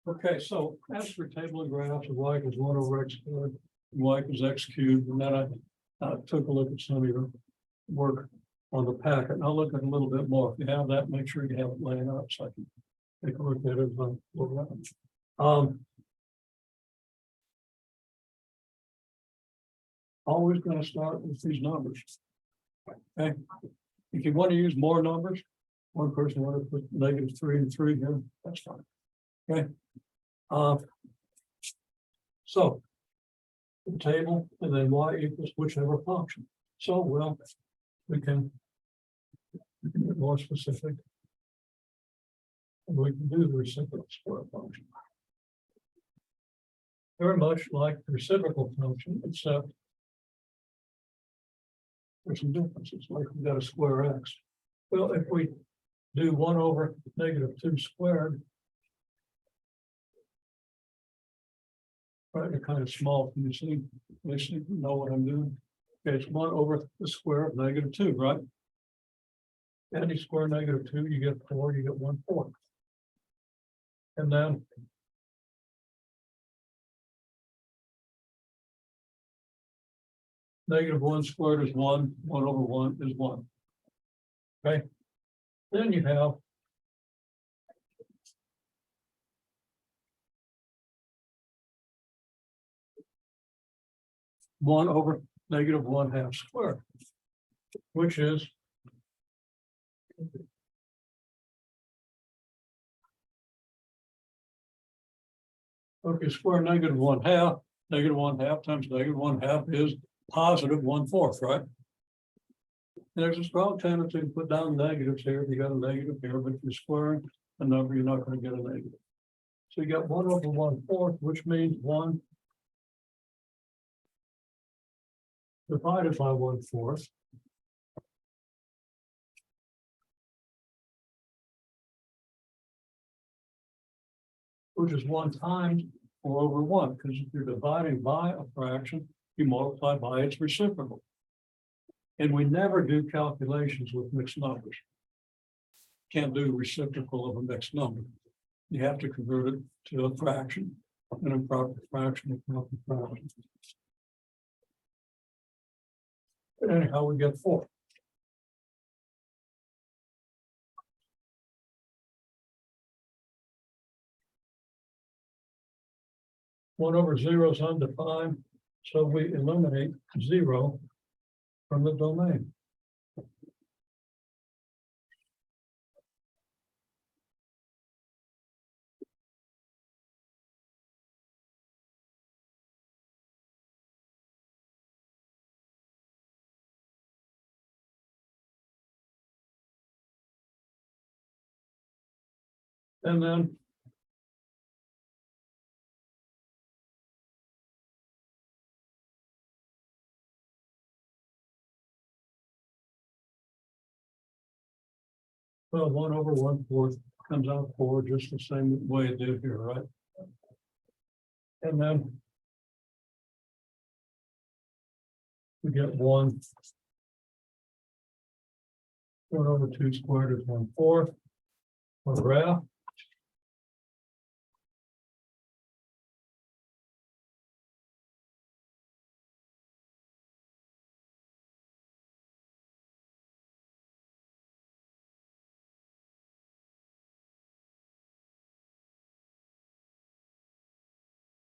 Okay, so as for table and graphs of y equals one over x squared, and y equals x cubed, and then I took a look at some of your work on the packet, and I'll look at it a little bit more. If you have that, make sure you have it laying out so I can take a look at it as I look at it. Always gonna start with these numbers. Okay, if you want to use more numbers, one person wanted to put -3 and 3 here, that's fine. Okay. So. The table and then y equals whichever function. So, well, we can get more specific. And we can do the reciprocal square function. Very much like the reciprocal function, except there's some differences, like we've got a square x. Well, if we do 1 over -2 squared. Right, they're kind of small. Can you see? You know what I'm doing? Okay, it's 1 over the square of -2, right? And you square -2, you get 4, you get 1/4. And then -1 squared is 1, 1 over 1 is 1. Okay, then you have 1 over -1/2 squared, which is okay, square -1/2, -1/2 times -1/2 is positive 1/4, right? There's a strong tendency to put down negatives here. If you got a negative here, but if you're squaring a number, you're not going to get a negative. So you got 1 over 1/4, which means 1 divided by 1/4. Which is 1 times 4 over 1, because if you're dividing by a fraction, you multiply by its reciprocal. And we never do calculations with mixed numbers. Can't do reciprocal of a mixed number. You have to convert it to a fraction, an improper fraction, a proper fraction. But anyhow, we get 4. One over 0 is undefined, so we eliminate 0 from the domain. And then well, 1 over 1/4 comes out 4, just the same way it did here, right? And then we get 1 over 2 squared is 1/4. For graph.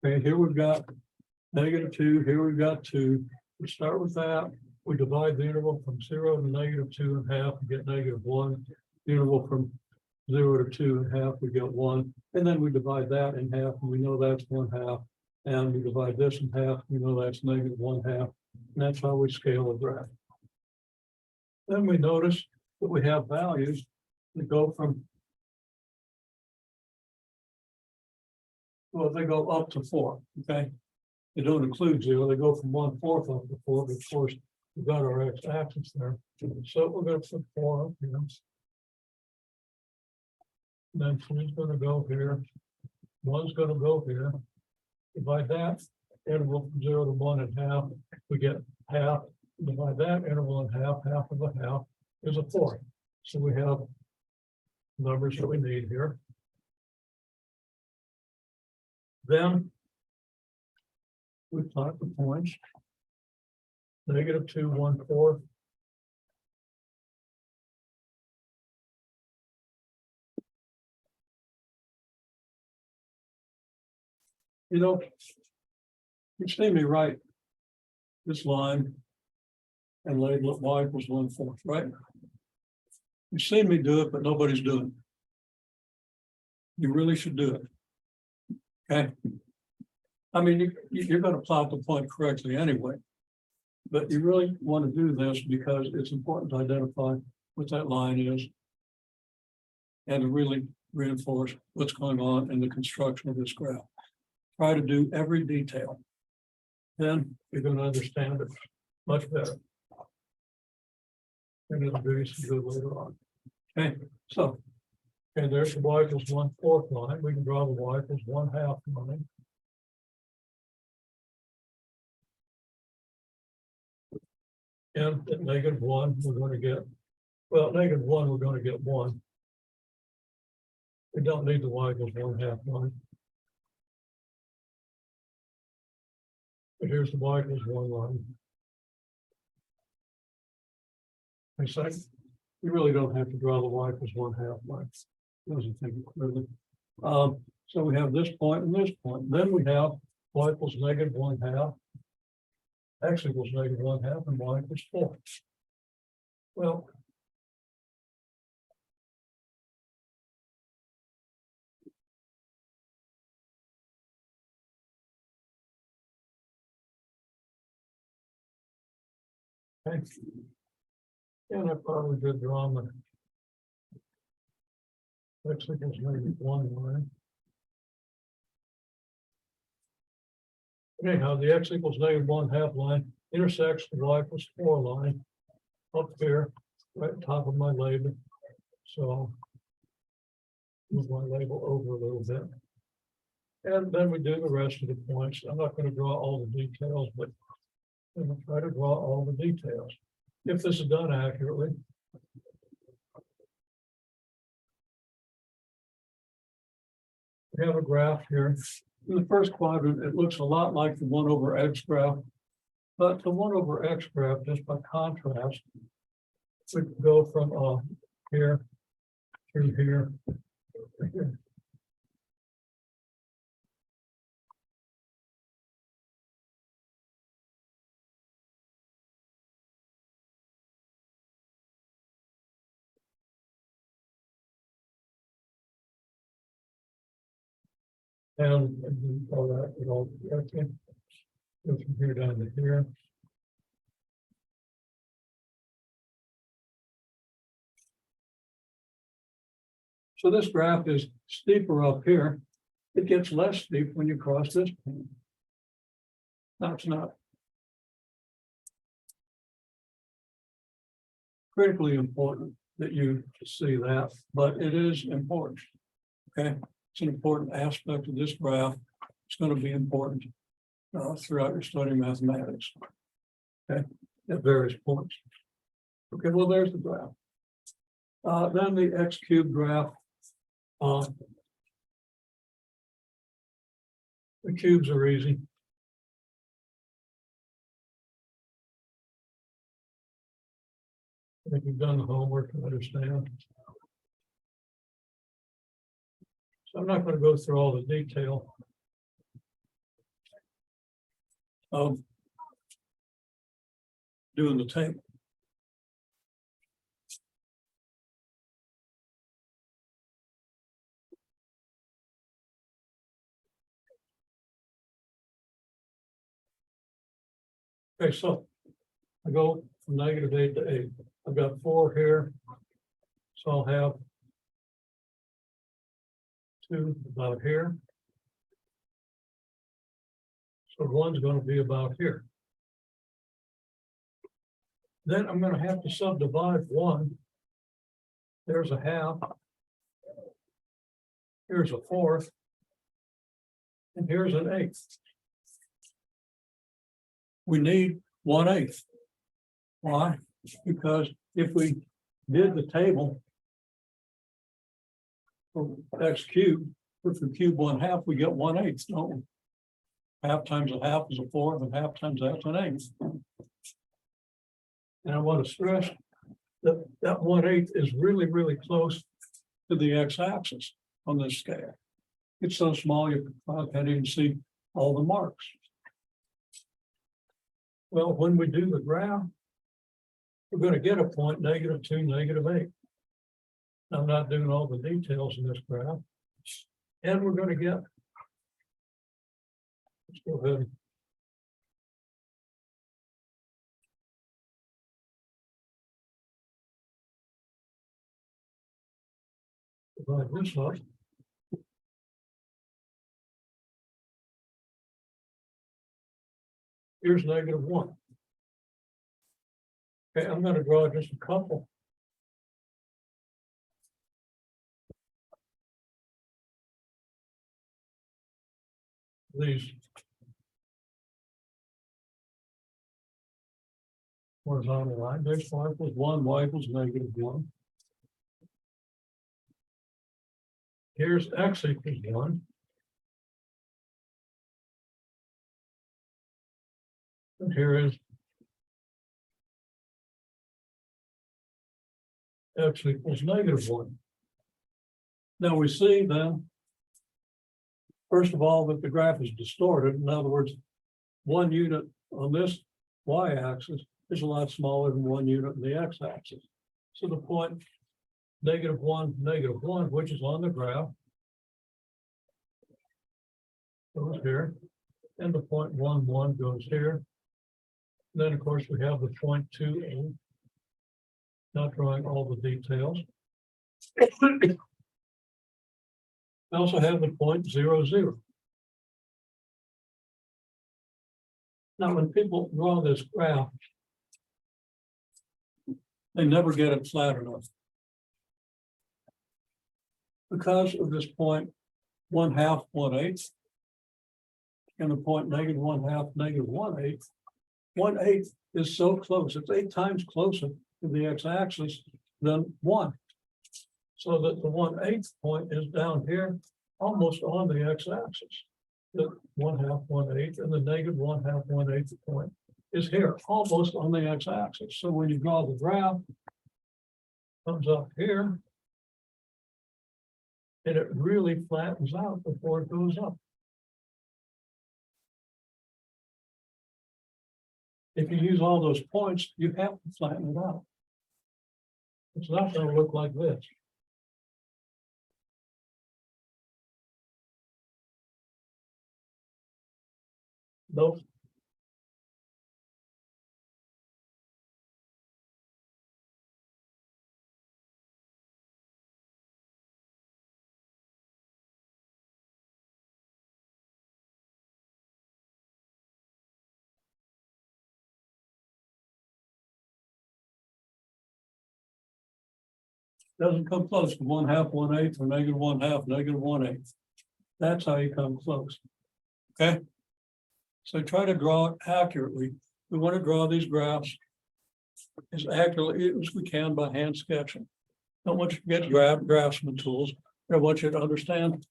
Okay, here we've got -2, here we've got 2. We start with that. We divide the interval from 0 to -2 1/2, we get -1. The interval from 0 to 2 1/2, we get 1. And then we divide that in half, and we know that's 1/2. And we divide this in half, we know that's -1/2. And that's how we scale a graph. Then we notice that we have values that go from, well, they go up to 4, okay? They don't include 0, they go from 1/4 up to 4, but of course, we've got our x-axis there. So we're going to put 4 up here. Then 2 is going to go here. 1's going to go here. Divide that interval from 0 to 1 in half, we get half. Divide that interval in half, half of a half is a 4. So we have numbers that we need here. Then we plot the points. -2, 1/4. You know, you see me write this line and label it y equals 1/4, right? You see me do it, but nobody's doing it. You really should do it. Okay? I mean, you're going to plot the point correctly anyway. But you really want to do this because it's important to identify what that line is. And to really reinforce what's going on in the construction of this graph. Try to do every detail. Then you're going to understand it much better. And it'll do you some good later on. Okay, so, and there's the y equals 1/4 line. We can draw the y equals 1/2 line. And at -1, we're going to get, well, at -1, we're going to get 1. We don't need the y equals 1/2 line. But here's the y equals 1 line. I say, you really don't have to draw the y equals 1/2 line. Doesn't think it clearly. So we have this point and this point. Then we have y equals -1/2. X equals -1/2 and y equals 4. Well, okay. And I probably did draw the x equals -1 line. Anyhow, the x equals -1/2 line intersects the y equals 4 line up here, right top of my label. So move my label over a little bit. And then we do the rest of the points. I'm not going to draw all the details, but I'm going to try to draw all the details. If this is done accurately. We have a graph here. In the first quadrant, it looks a lot like the 1/x graph. But the 1/x graph, just by contrast, would go from here through here to here. And all that, it all, okay. Go from here down to here. So this graph is steeper up here. It gets less steep when you cross this point. That's not critically important that you see that, but it is important. Okay, it's an important aspect of this graph. It's going to be important throughout your study mathematics. Okay, at various points. Okay, well, there's the graph. Then the x cubed graph. The cubes are easy. I think you've done the homework to understand. So I'm not going to go through all the detail of doing the table. Okay, so I go from -8 to 8. I've got 4 here. So I'll have 2 about here. So 1's going to be about here. Then I'm going to have to subdivide 1. There's a half. Here's a 4th. And here's an 1/8. We need 1/8. Why? Because if we did the table for x cubed, If we cube 1/2, we get 1/8, don't we? Half times a half is a fourth, and half times that's an eighth. And I want to stress that that 1/8 is really, really close to the x-axis on this scale. It's so small you can't even see all the marks. Well, when we do the graph, we're going to get a point -2, -8. I'm not doing all the details in this graph. And we're going to get, let's go ahead. Divide this up. Here's -1. Okay, I'm going to draw just a couple. These horizontal line, there's y equals 1, y equals -1. Here's x equals 1. And here is x equals -1. Now we see then, first of all, that the graph is distorted. In other words, 1 unit on this y-axis is a lot smaller than 1 unit on the x-axis. So the point -1, -1, which is on the graph, goes here, and the point 1, 1 goes here. Then, of course, we have the point 2, not drawing all the details. I also have the point 0, 0. Now, when people draw this graph, they never get it flat enough. Because of this point 1/2, 1/8, and the point -1/2, -1/8, 1/8 is so close, it's 8 times closer to the x-axis than 1. So that the 1/8 point is down here, almost on the x-axis. The 1/2, 1/8, and the -1/2, 1/8 point is here, almost on the x-axis. So when you draw the graph, comes up here, and it really flattens out before it goes up. If you use all those points, you have to flatten it out. It's not going to look like this. Nope. Doesn't come close to 1/2, 1/8, or -1/2, -1/8. That's how you come close. Okay. So try to draw it accurately. We want to draw these graphs as accurately as we can by hand sketching. Don't want you to get draftsman tools. I want you to understand,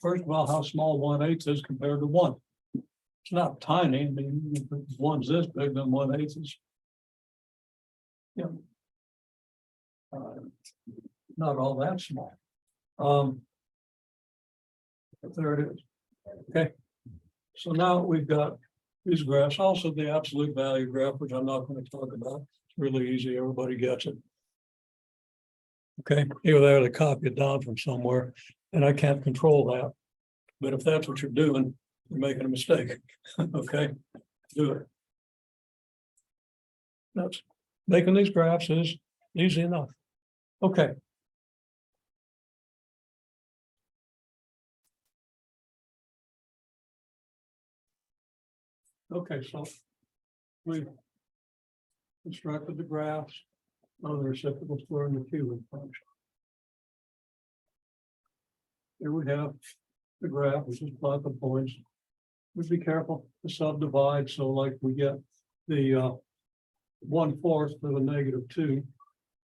first of all, how small 1/8 is compared to 1. It's not tiny. I mean, if one's this big, then 1/8 is, not all that small. But there it is. Okay. So now we've got these graphs, also the absolute value graph, which I'm not going to talk about. It's really easy. Everybody gets it. Okay, either there to copy it down from somewhere, and I can't control that. But if that's what you're doing, you're making a mistake. Okay, do it. That's making these graphs is easy enough. Okay. Okay, so we've constructed the graphs of the reciprocal square and the cubic function. Here we have the graph, which is plot the points. We'd be careful to subdivide, so like we get the 1/4 to the -2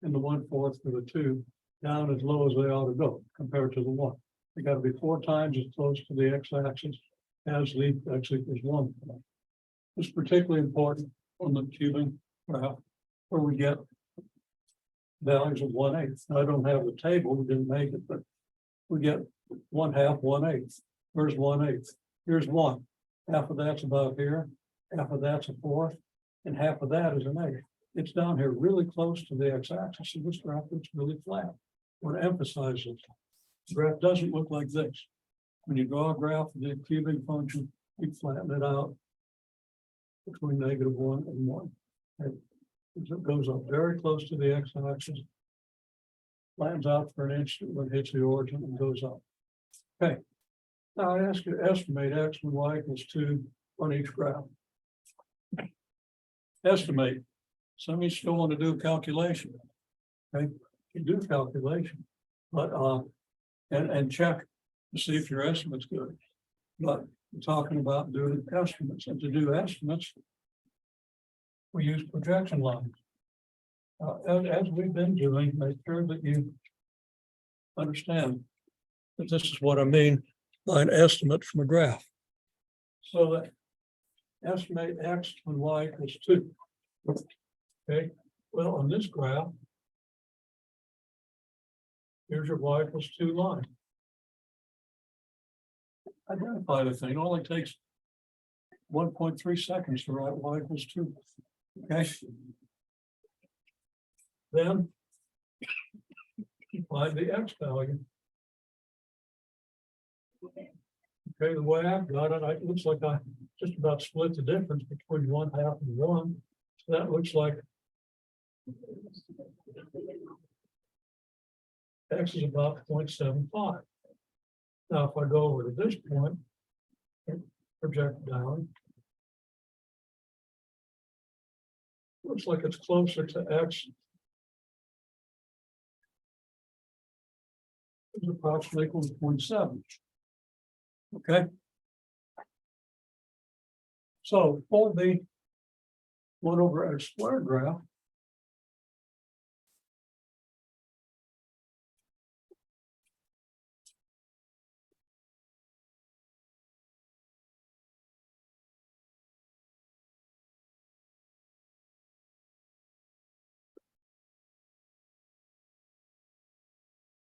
and the 1/4 to the 2 down as low as they ought to go compared to the 1. They gotta be 4 times as close to the x-axis as the x equals 1. It's particularly important on the cubing graph where we get values of 1/8. I don't have the table, we didn't make it, but we get 1/2, 1/8. Where's 1/8? Here's 1. Half of that's about here, half of that's a fourth, and half of that is an eighth. It's down here really close to the x-axis, so this graph looks really flat. I want to emphasize this. The graph doesn't look like this. When you draw a graph of the cubic function, you flatten it out between -1 and 1. And it goes up very close to the x-axis, flattens out for an inch when it hits the origin and goes up. Okay. Now I ask you to estimate x when y equals 2 on each graph. Estimate. Some of you still want to do a calculation. Okay, you do calculation, but and check to see if your estimate's good. But we're talking about doing estimates, and to do estimates, we use projection lines. As we've been doing, make sure that you understand that this is what I mean by an estimate from a graph. So that estimate x when y equals 2. Okay, well, on this graph, here's your y equals 2 line. Identify the thing, it only takes 1.3 seconds to write y equals 2. Okay. Then find the x value. Okay, the way I've got it, it looks like I just about split the difference between 1/2 and 1. So that looks like x is about 0.75. Now, if I go over to this point and project down, looks like it's closer to x. It's approximately equal to 0.7. Okay. So for the 1/x² graph,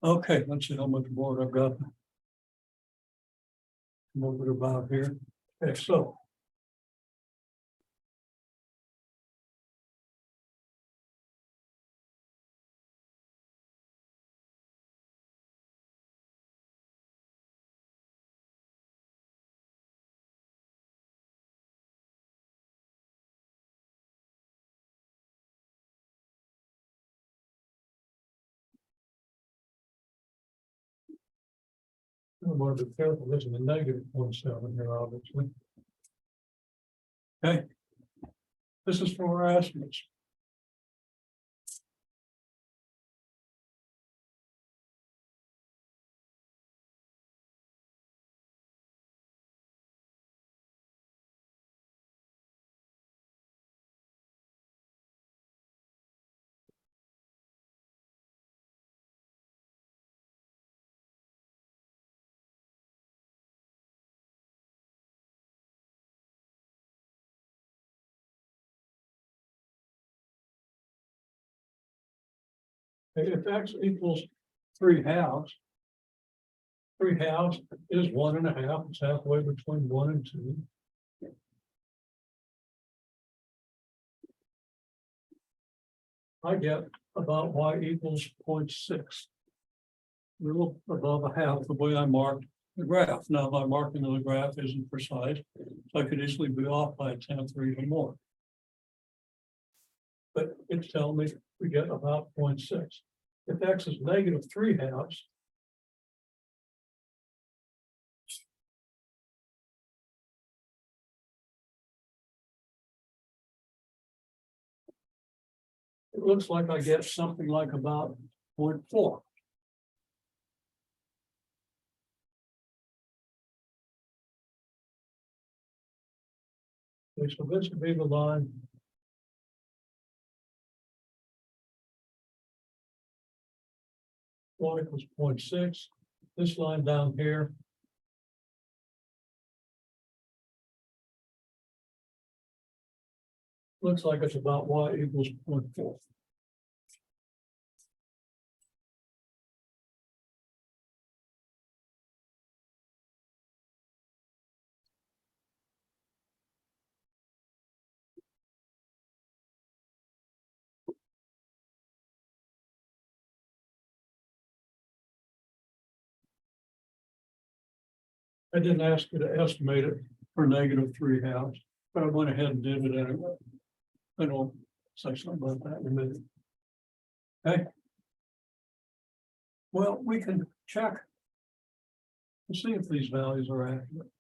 okay, let's see how much more I've got. Come over to about here. Okay, so I want to be careful, this is a -0.7 here, obviously. Okay. This is for our estimates. If x equals 3/2, 3/2 is 1.5. It's halfway between 1 and 2. I get about y equals 0.6. A little above a half the way I marked the graph. Now, my marking of the graph isn't precise, so I could easily be off by a tenth or even more. But it's telling me we get about 0.6. If x is -3/2, it looks like I get something like about 0.4. Okay, so this would be the line. Y equals 0.6. this line down here. Looks like it's about y equals 0.4. I didn't ask you to estimate it for -3/2, but I went ahead and did it anyway. And I'll say something about that in a minute. Okay. Well, we can check to see if these values are accurate.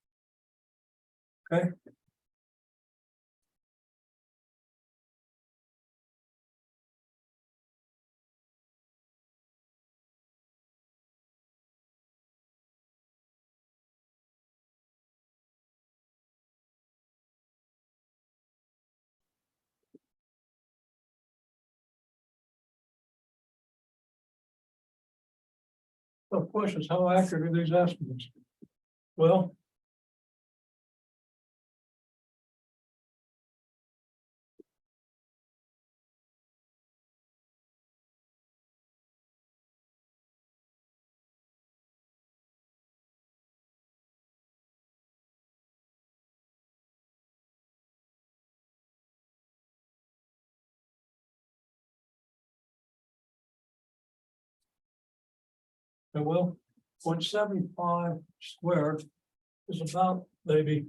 Okay. So the question is, how accurate are these estimates? Well, well, 0.75 squared is about maybe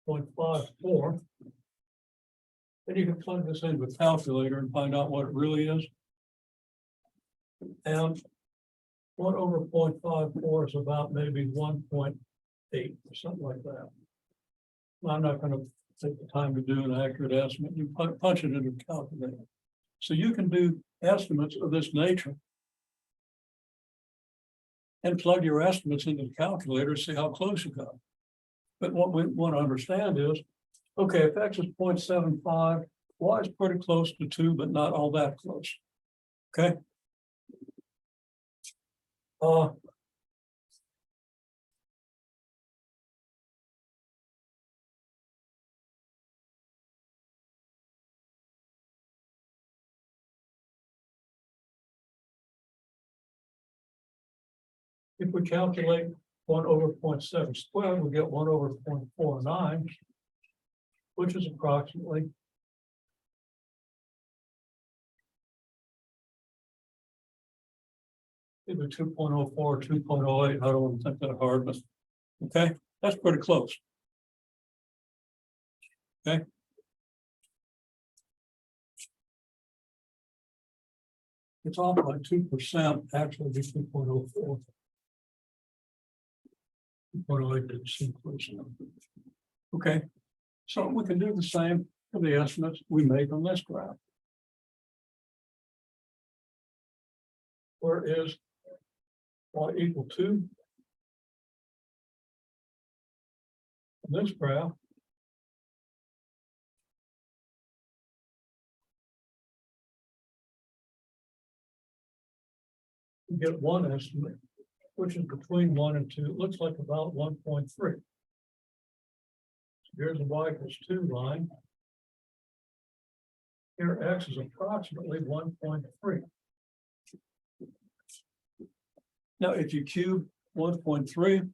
0.54. And you can plug this into a calculator and find out what it really is. And 1/0.54 is about maybe 1.8 or something like that. I'm not going to take the time to do an accurate estimate. You punch it into the calculator. So you can do estimates of this nature and plug your estimates into the calculator, see how close you got. But what we want to understand is, okay, if X is 0.75, Y is pretty close to 2, but not all that close. Okay. If we calculate 1/0.7 squared, we get 1/0.49, which is approximately either 2.04 or 2.08. I don't want to think that hard, but okay, that's pretty close. Okay. It's off by 2%, actually be 2.04. 2.08 didn't seem close enough. Okay, so we can do the same for the estimates we make on this graph. Where is Y equal 2? On this graph, we get one estimate, which is between 1 and 2. It looks like about 1.3. Here's the Y equals 2 line. Here X is approximately 1.3. Now, if you cube 1.3,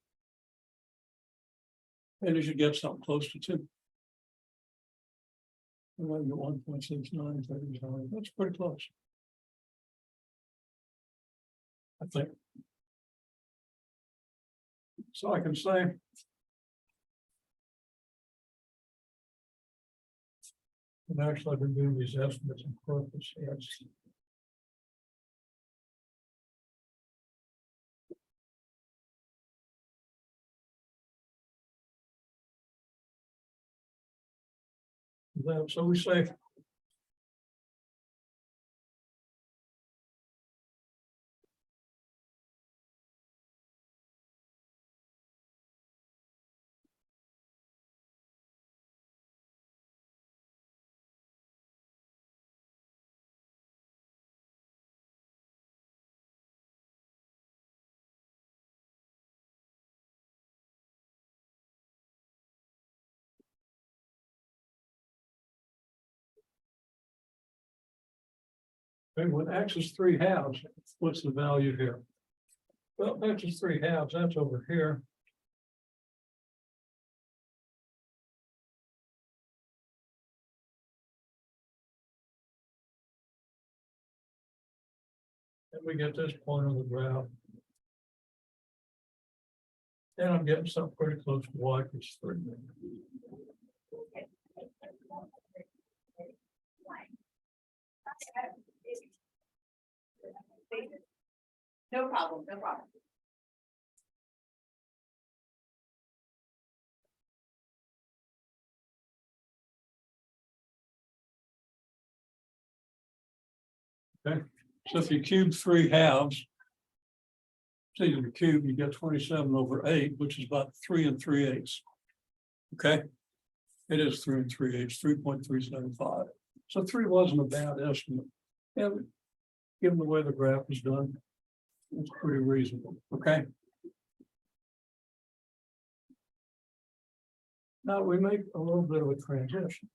then you should get something close to 2. 1.69, that's pretty close, I think. So I can say and actually I've been doing these estimates on purpose. Yes. So we say And when x is 3/2, what's the value here? Well, x is 3/2, that's over here. And we get this point on the graph. And I'm getting something pretty close to y equals 3. No problem, no problem. So if you cube 3/2, so you cube, you get 27/8, which is about 3 3/8. Okay. It is 3 3/8, 3.375. So 3 wasn't a bad estimate. And given the way the graph is done, it's pretty reasonable. Okay. Now we make a little bit of a transition.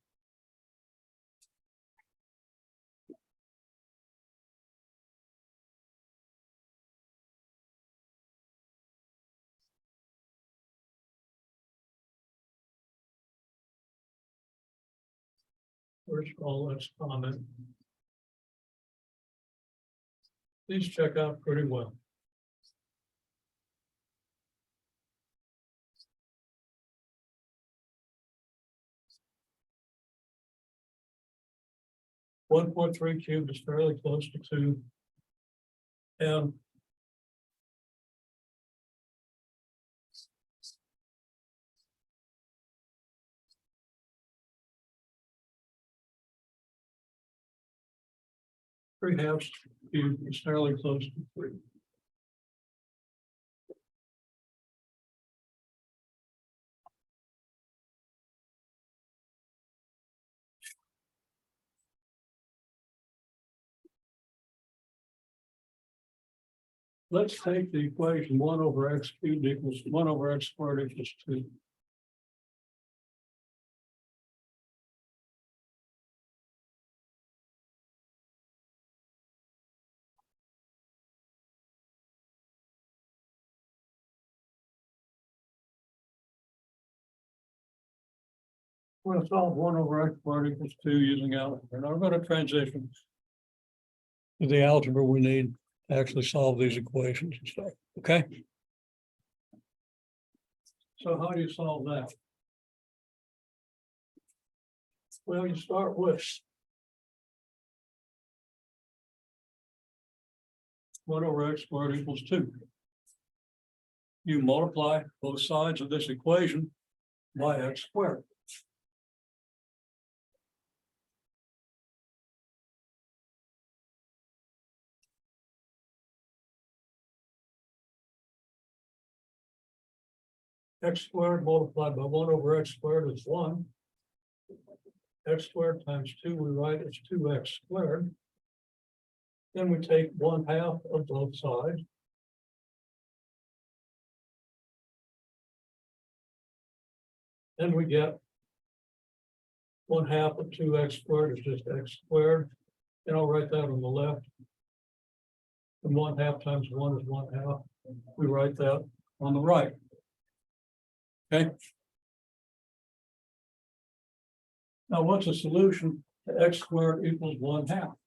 First of all, let's comment. These check out pretty well. (1.3 cubed) is fairly close to 2. And (3/2 cubed) is fairly close to 3. Let's take the equation 1/x cubed equals 1/x squared equals 2. We're going to solve 1/x squared equals 2 using algebra. Now we're going to transition to the algebra we need to actually solve these equations and stuff. Okay. So how do you solve that? Well, you start with 1/x squared equals 2. You multiply both sides of this equation by x squared. X squared multiplied by 1/x squared is 1. X squared times 2 we write as 2x squared. Then we take 1/2 of both sides. Then we get 1/2 of 2x squared is just x squared. And I'll write that on the left. And 1/2 times 1 is 1/2. We write that on the right. Okay. Now what's the solution to x squared equals 1/2?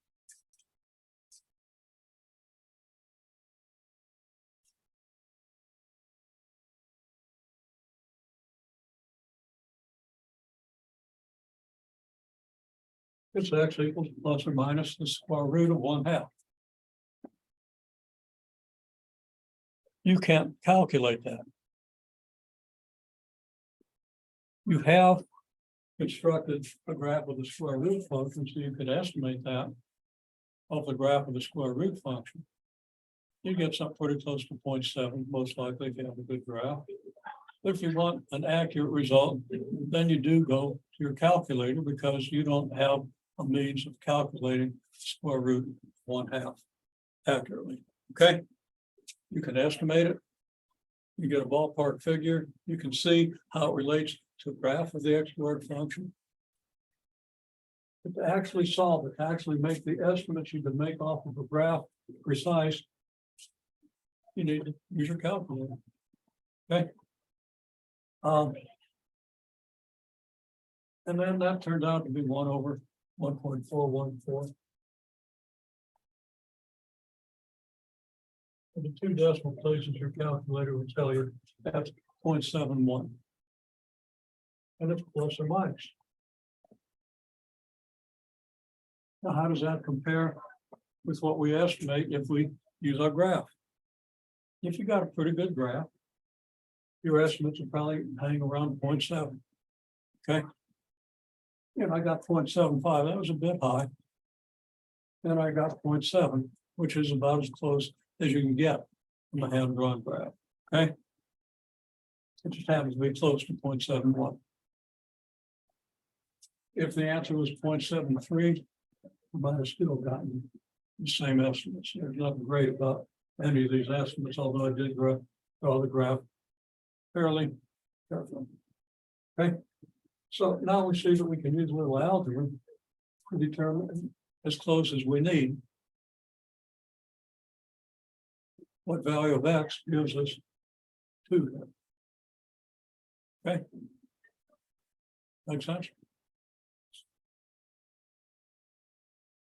It's x equals plus or minus the square root of 1/2. You can't calculate that. You have constructed a graph of the square root function, so you could estimate that of the graph of the square root function. You get something pretty close to 0.7, most likely if you have a good graph. But if you want an accurate result, then you do go to your calculator because you don't have a means of calculating square root of 1/2 accurately. Okay, you can estimate it. You get a ballpark figure. You can see how it relates to a graph of the x squared function. But to actually solve it, to actually make the estimates you can make off of a graph precise, you need to use your calculator. Okay? And then that turned out to be 1/1.414. For the two decimal places, your calculator will tell you that's 0.71. And it's plus or minus. Now, how does that compare with what we estimate if we use our graph? If you got a pretty good graph, your estimates will probably hang around 0.7. Okay. And I got 0.75, that was a bit high. Then I got 0.7, which is about as close as you can get from a hand-drawn graph, okay? It just happens to be close to 0.71. If the answer was 0.73, I might have still gotten the same estimates. There's nothing great about any of these estimates, although I did draw the graph fairly carefully. Okay, so now we see that we can use a little algebra to determine as close as we need what value of X gives us 2. Okay. Makes sense?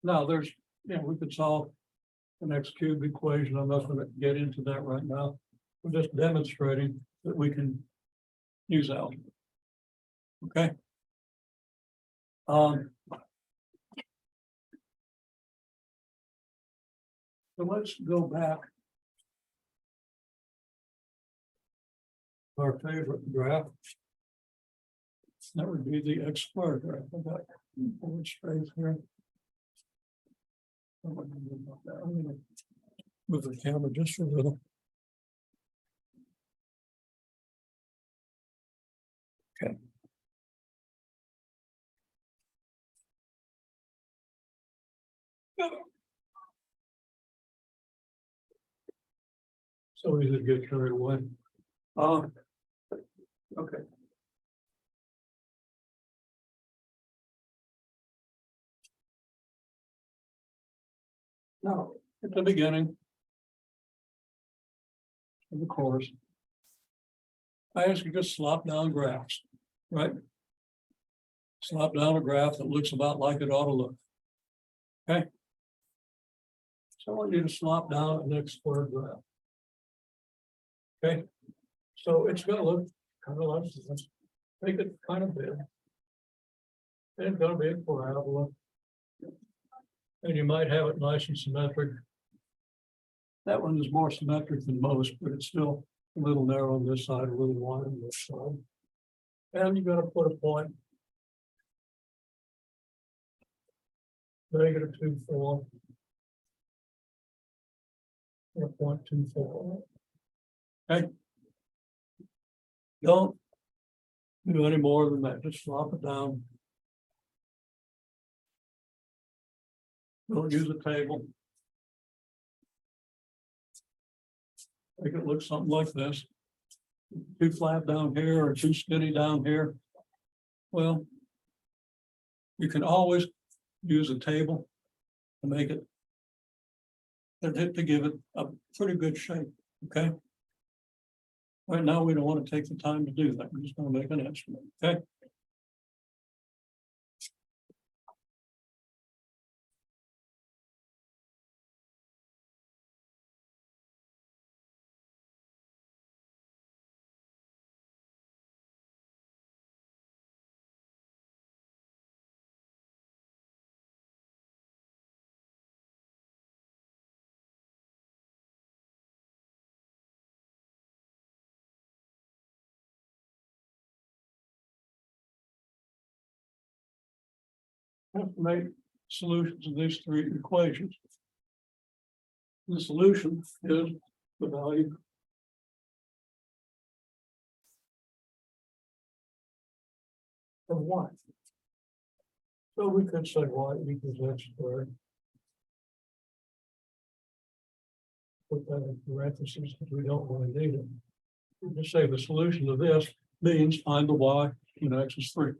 Now there's, we could solve an X cubed equation. I'm not going to get into that right now. We're just demonstrating that we can use algebra. Okay. So let's go back to our favorite graph. That would be the X squared graph. I got forward space here. I'm gonna move the camera just a little. Okay. So easy to get carried away. Okay. Now, at the beginning of the course, I ask you to slop down graphs, right? Slop down a graph that looks about like it ought to look. Okay. So I want you to slop down an X squared graph. Okay. So it's going to look kind of like this. Make it kind of big. And it's going to be a parabola. And you might have it nice and symmetric. That one is more symmetric than most, but it's still a little narrow on this side, a little wide on this side. And you're going to put a point. -2,4. Or 0.24. Okay. Don't do any more than that. Just slop it down. Don't use a table. Make it look something like this. Too flat down here or too skinny down here. Well, you can always use a table to make it, to give it a pretty good shape, okay? Right now, we don't want to take the time to do that. We're just going to make an estimate, okay? Have to make solutions of these three equations. The solution is the value of y. So we could say y equals x squared. Put that in parentheses because we don't really need it. We just say the solution of this means find the y when x is 3.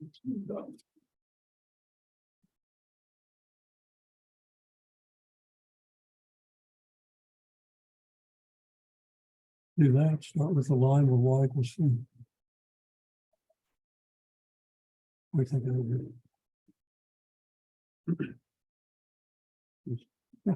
Do that, start with the line where y equals c. We think it'll be. Yeah.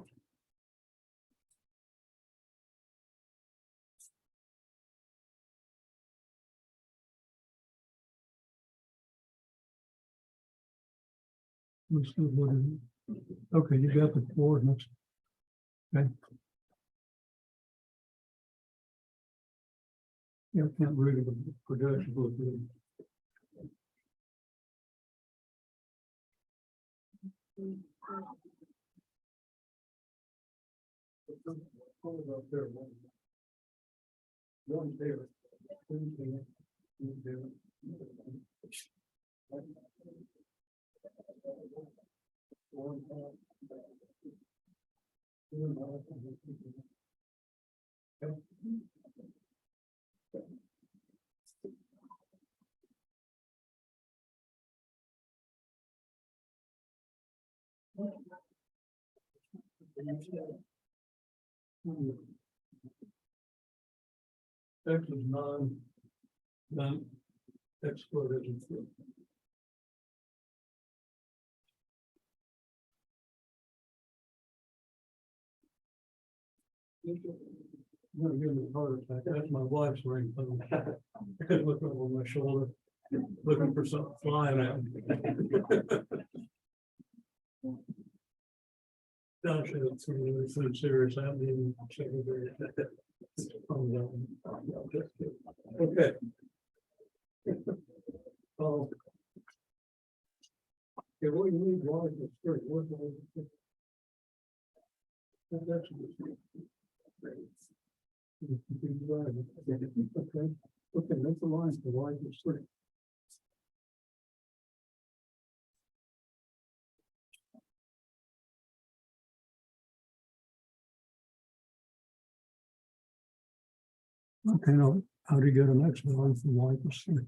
Let's see what it is. Okay, you got the coordinates. Okay. Yeah, can't read the projection book. One there. Two there. Two there. One, X is 9, then X squared is 3. I'm gonna give me a heart attack. That's my wife's ring. Looking over my shoulder, looking for something flying at me. Gosh, it's really serious. I'm even. Okay. Oh. Yeah, what you need, why is it straight? What the- That's okay, okay, that's the line for why it's straight. Okay, now, how do you get an X value from y equals 3?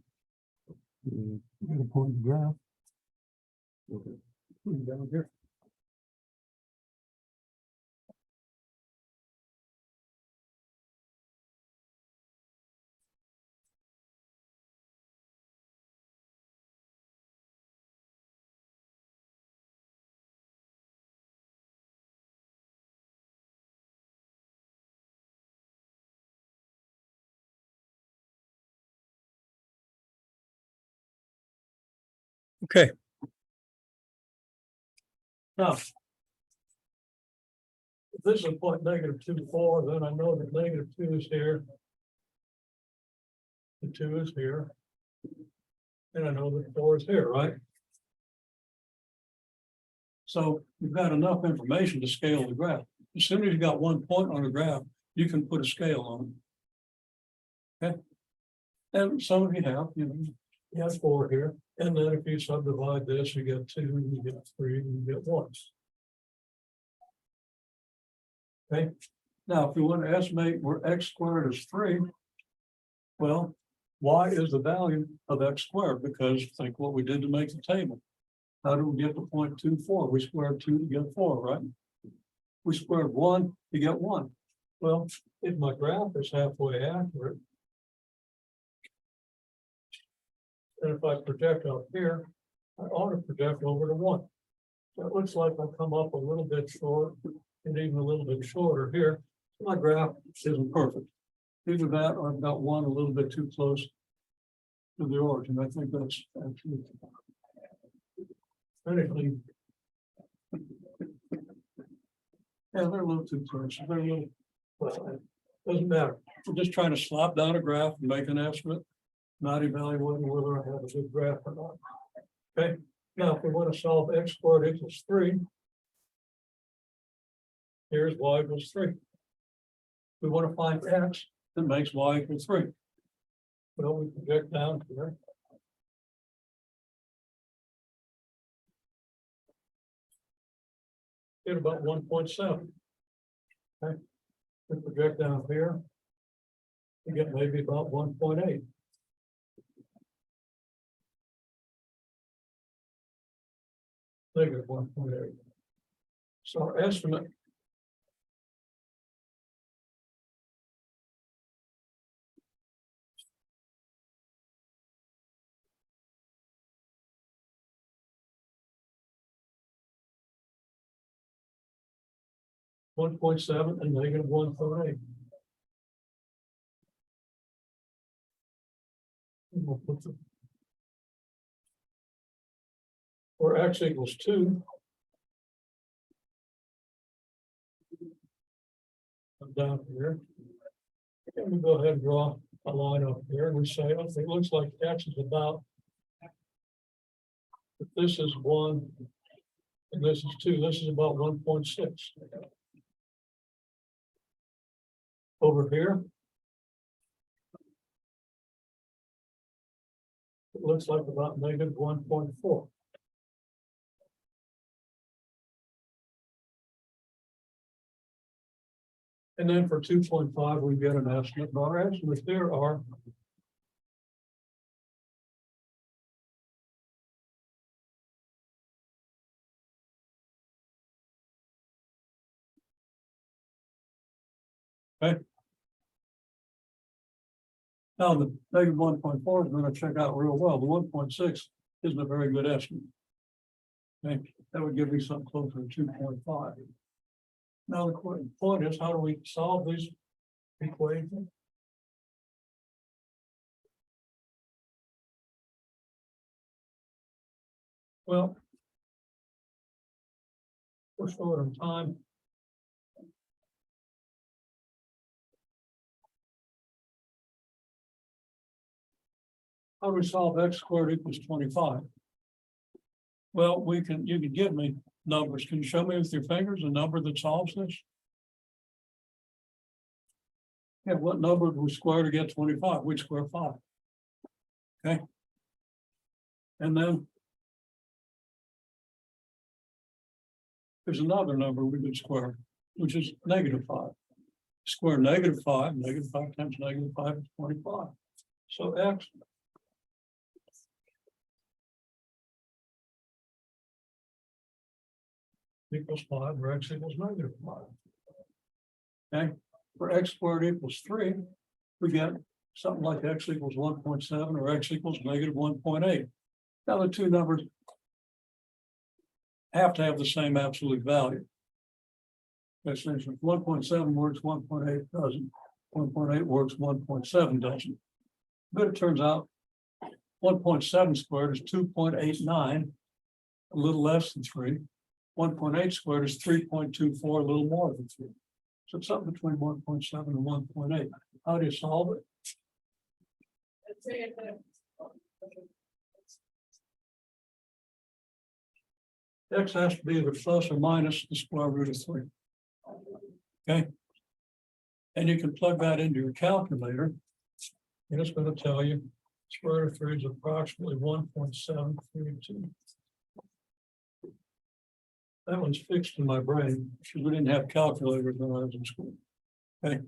You got to point the graph. Okay. Down here. Okay. Now. If this is point -2, 4, then I know that -2 is here. The 2 is here. And I know that 4 is here, right? So you've got enough information to scale the graph. As soon as you got one point on the graph, you can put a scale on it. Okay. And some of you have, you have 4 here. And then if you subdivide this, you get 2, you get 3, you get 1. Okay. Now, if you want to estimate where x squared is 3, well, y is the value of x squared, because think what we did to make the table. How do we get to 0.24? We squared 2 to get 4, right? We squared 1 to get 1. Well, if my graph is halfway accurate, and if I project up here, I ought to project over to 1. So it looks like I come up a little bit short and even a little bit shorter here. My graph isn't perfect. Either that or I've got 1 a little bit too close to the origin. I think that's actually. Technically. Yeah, they're a little too close. They're a little, well, it doesn't matter. We're just trying to slap down a graph and make an estimate, not evaluating whether I have a good graph or not. Okay, now if we want to solve x squared equals 3, here's y equals 3. We want to find x that makes y equal 3. Well, we project down here. Get about 1.7. Okay, we project down here. We get maybe about 1.8. negative 1.8. So our estimate. (1.7) and negative 1.8. We'll put the. Where x equals 2. Down here. And we go ahead and draw a line up here, and we say, okay, it looks like x is about. If this is 1, and this is 2, this is about 1.6. Over here. It looks like about negative 1.4. And then for 2.5, we get an estimate, but our estimates there are. Okay. Now, the negative 1.4 is going to check out real well. The 1.6 isn't a very good estimate. Okay, that would give me something closer to 2.5. Now, the point is, how do we solve these equations? Well, we're short on time. How do we solve x squared equals 25? Well, you can give me numbers. Can you show me with your fingers a number that solves this? Yeah, what number do we square to get 25? We square 5. Okay. And then there's another number we could square, which is negative 5. Square negative 5, negative 5 times negative 5 is 25. So x equals 5, or x equals negative 5. Okay, for x squared equals 3, we get something like x equals 1.7 or x equals negative 1.8. Now the two numbers have to have the same absolute value. That's 1.7 works, 1.8 doesn't. 1.8 works, 1.7 doesn't. But it turns out 1.7 squared is 2.89, a little less than 3. 1.8 squared is 3.24, a little more than 3. So it's something between 1.7 and 1.8. How do you solve it? X has to be either plus or minus the square root of 3. Okay. And you can plug that into your calculator. And it's going to tell you square root of 3 is approximately 1.732. That one's fixed in my brain because we didn't have calculators when I was in school. Okay.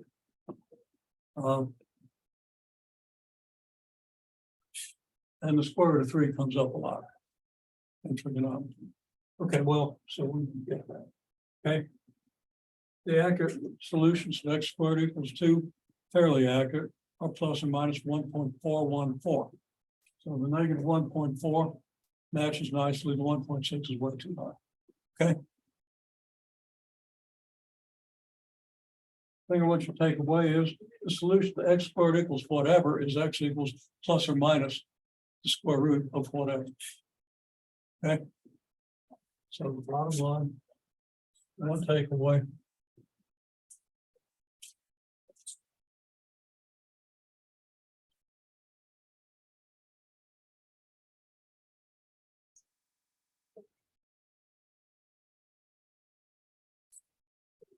And the square root of 3 comes up a lot in trigonometry. Okay, well, so we can get that. Okay. The accurate solutions to x squared equals 2, fairly accurate, or plus or minus 1.414. So the negative 1.4 matches nicely. The 1.6 is way too high. Okay. I think what you take away is the solution to x squared equals whatever is x equals plus or minus the square root of whatever. Okay. So the bottom line, one takeaway.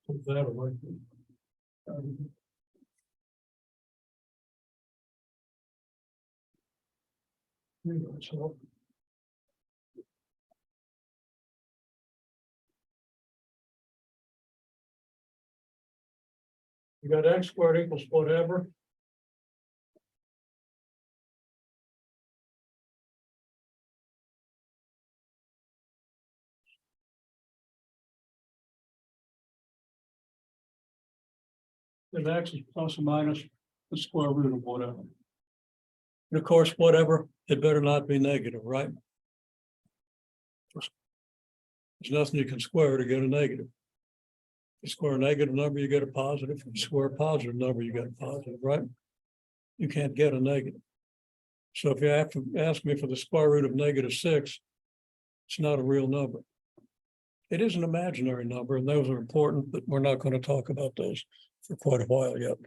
Put that away. So you got x squared equals whatever. If X is plus or minus the square root of whatever. And of course, whatever, it better not be negative, right? There's nothing you can square to get a negative. If you square a negative number, you get a positive. If you square a positive number, you get a positive, right? You can't get a negative. So if you have to ask me for the square root of -6, it's not a real number. It is an imaginary number, and those are important, but we're not going to talk about those for quite a while yet.